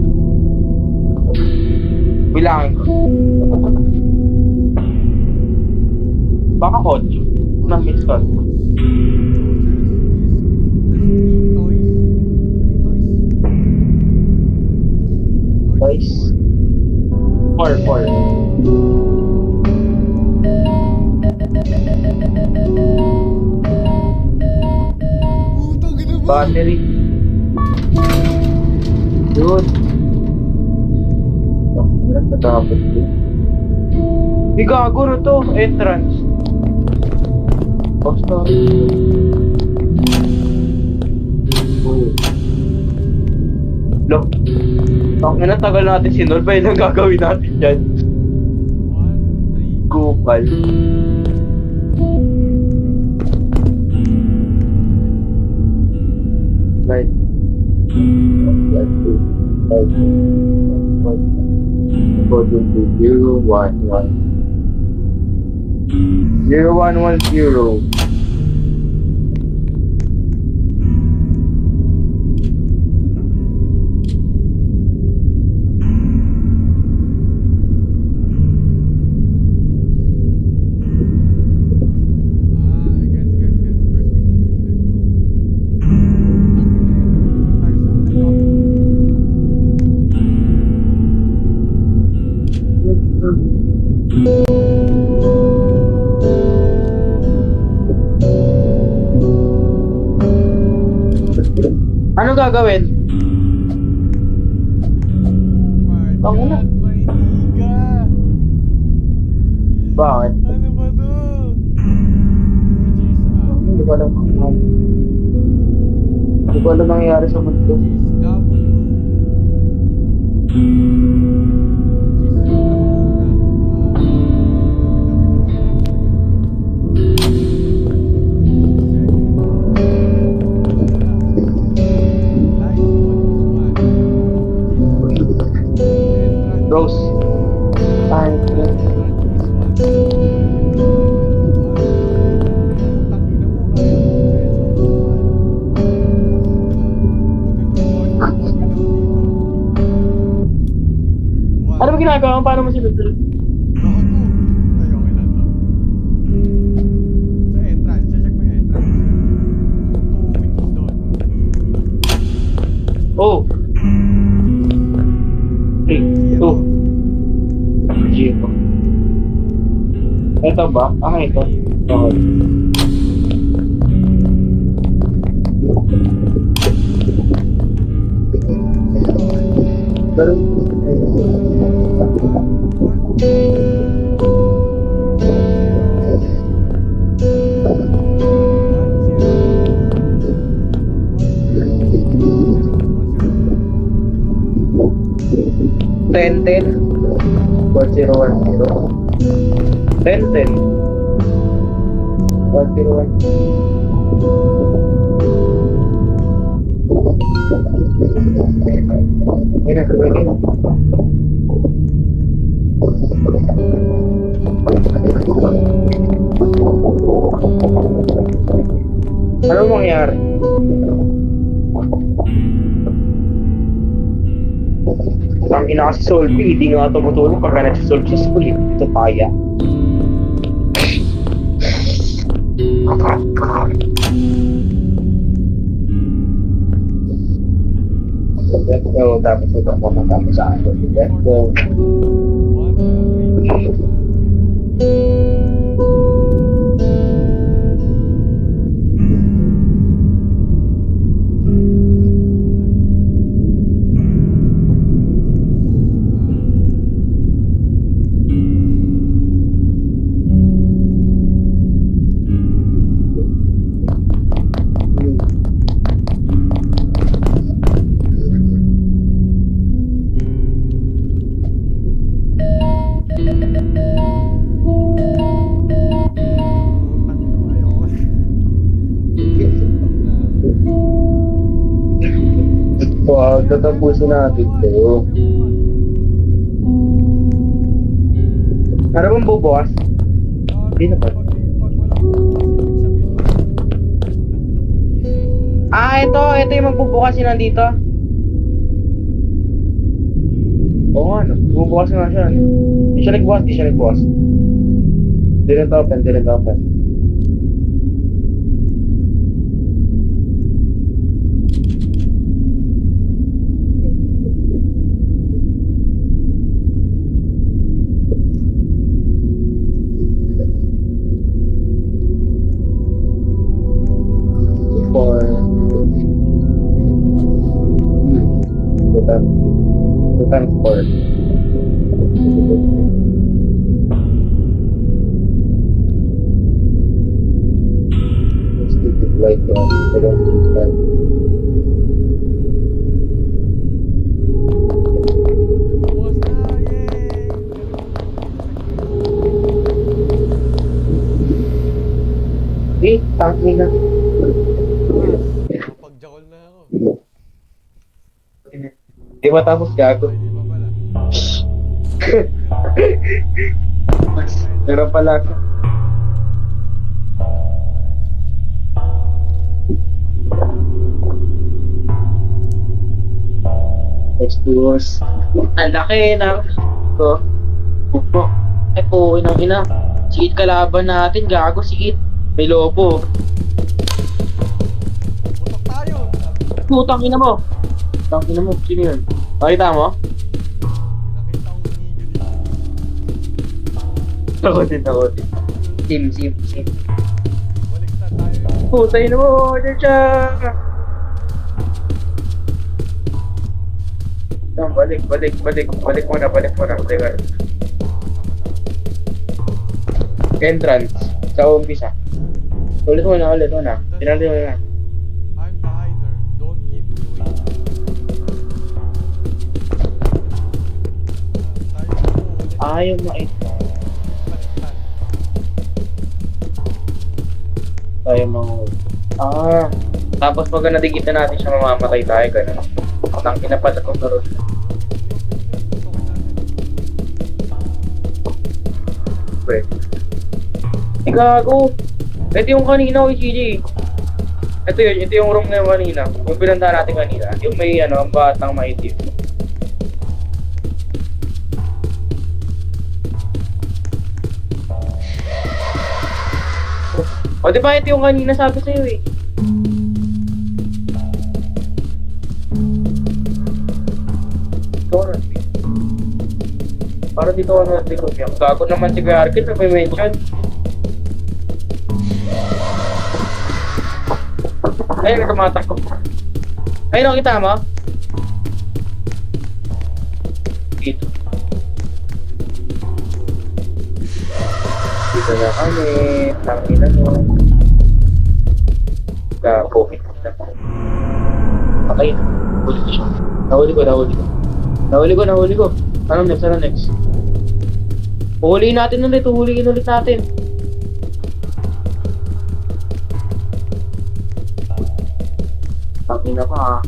Bilangin ko. Baka kotse. Na-miss ko. Toys. 4, 4. Battery. Yun. Ang natapos ko. Di gago na to. Entrance. Basta. Look. Ang ina, tagal natin sinolve. Ba yun ang gagawin natin dyan? Kupal. Right. Go to 0, 1, 1. 0, 1, 1, 0. Anong gagawin? Oh my Bango na. God, Maynila! Bakit? Ano ba to? Which is, Hindi ko alam. Hindi ko alam nangyayari sa mundo. which is W. Which is Laguna. Rose. Ay, ano ba ginagawa mo? Paano mo sinunod? Sa entrance, check mo yung entrance. Yung two which is doon. Oh! 3, 2, 0. Ito ba? Ah, ito. Okay. Pero, ten, 4010. 10, 101. Yan ang gawin. Ano mangyari? Ang ina kasi Solpi, hindi nga tumutulong pagka nagsisolve si school eh. Ito paya. Let's go, tapos ito po matapos sa akin. Let's go. Wow, tatapusin natin ito. Ano bang bubukas? Hindi na ba? Ah, ito yung magbubukas yun nandito. Oo nga, no? Bubukas nga siya. Di siya nagbukas. Didn't open. For two times 4. Let's keep it like that. I don't think that. Tangin na. Pagjakol na ako. Di matapos gago. Ay, di ba pala? Pero pala ako. Expose. Ang laki na. Ito. Pupo. Ay po, inang ina. Sikit kalaban natin, gago, sikit. May lobo. Putok tayo! Putang ina mo. Putang ina mo, sino yun? Pakita mo? Nakita ko ninyo dito. Ako din, ako din. Sim. Baliktad tayo. Putay na mo, Jaja! Balik muna. Teka. Entrance. Sa umpisa. Ulit mo na. Tinali mo na. I'm the hider. Don't keep me waiting. Tayo na po ulit. Ayaw makita. Baliktad. Ayaw mga... Tapos pag nadigitan natin siya, mamamatay tayo, gano'n. Nang inapat akong karoon. Pre. Gago! Ito yung kanina ko, CJ. Ito yung room na yung kanina. Yung pinanda natin kanina. Yung may ang batang maitim. O di ba ito yung kanina sabi sa'yo eh. Ito na. Para dito ako na likod niya. Gago naman si Garkin na may mention. Ayun, tumatakbo. Ayun, nakita mo? Dito. Dito na kami. Tangina mo. Gago. Okay. Huli ko siya. Nahuli ko. Ano next? Uhuliin natin ulit natin. Tangina pa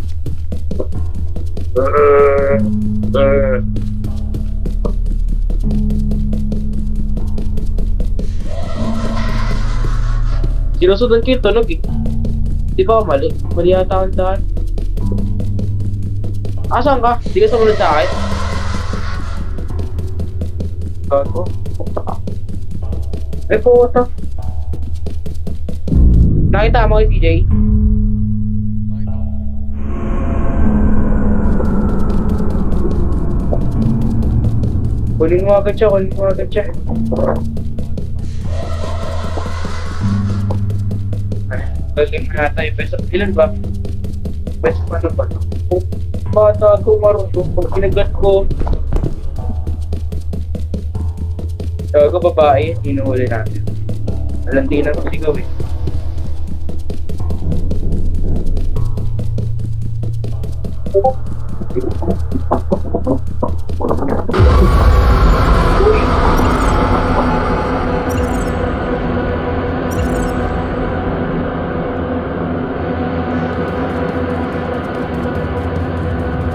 Sinusundan ko yung tunog eh. Di ba mali? Mali yata ang daan. Asan ka? Di ka sumunod sa akin? Gago. Eh puta. Nakita mo kay TJ? Nakita ko. Kunin mo agad siya. Galing na tayo. Best of ilan ba? Best of ano ba? Kung bata ko marunong, pag kinagat ko, gago babae, hinuhuli natin. Alandi na kasi gawin.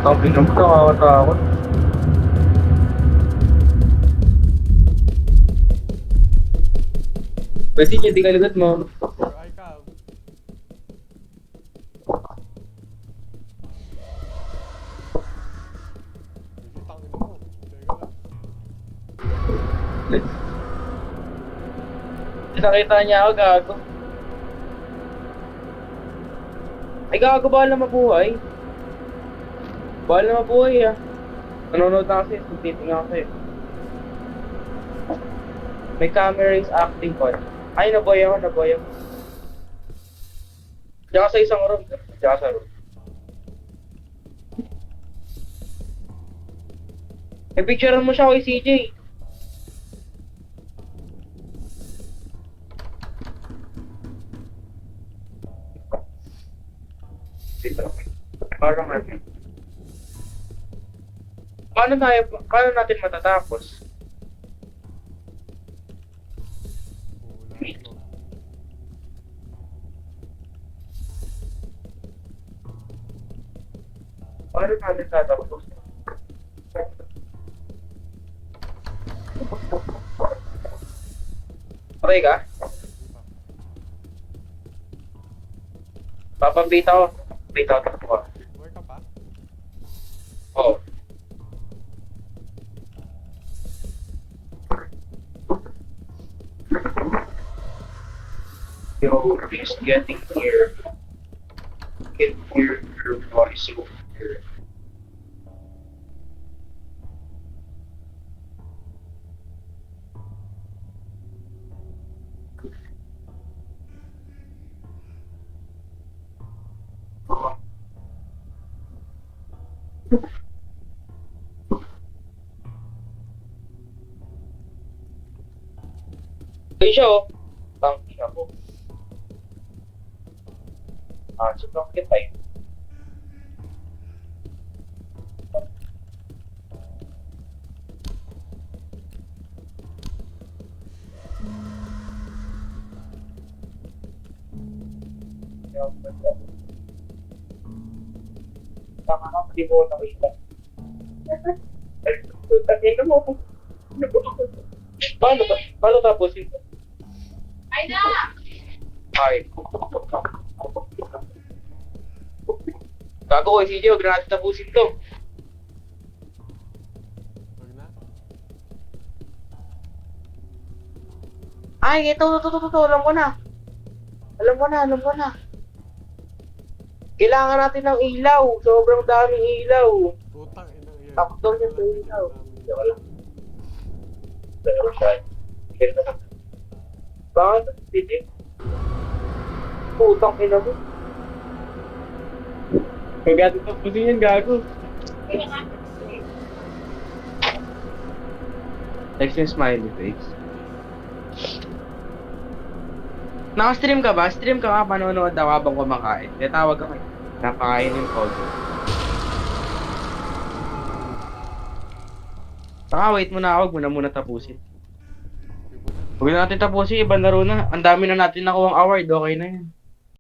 Ang binom ko, nakakatakot. Pwede niya, di kaligot mo. Or I have. Tangin mo. Teka lang. Nakita niya ako, gago. Ay, gago, bahal na mabuhay. Bahal na mabuhay, ah. Nanonood na kasi, titingnan ako eh. May camera is acting ko. Ay, naboy ako. Diyan ka sa isang room. Diyan ka sa room. Eh, picturean mo siya kay CJ. Parang natin. Paano natin matatapos? Wala ko. Paano natin tatapos? Okay ka? Papabita ko. Bita ko. Where ka pa? Oo. Yo, just getting here. Get here, your voice over here. Ay siya oh. Tangin ako. So bakit tayo? Tama ka, hindi mo nakita. Tangin mo. Paano ba? Paano tapos ito? Ay na! Ay. Gago ko, CJ, huwag na natin tapusin to. Wag na. Ay, ito, alam ko na. Alam ko na. Kailangan natin ng ilaw. Sobrang daming ilaw. Putang ina yan. Takto niya sa ilaw. Diyan lang. Dalawa siya. Bakit? Hindi. Putang ina mo. Kagatin pa pusin yan, gago. Text yung smiley face. Naka-stream ka ba? Stream ka nga, panonood ako habang kumakain. Kaya tawag ako eh. Napakain yung pogo. Saka wait muna ako, huwag mo na muna tapusin. Huwag na natin tapusin, ibang laro na. Ang dami na natin nakuha ang award, okay na yan.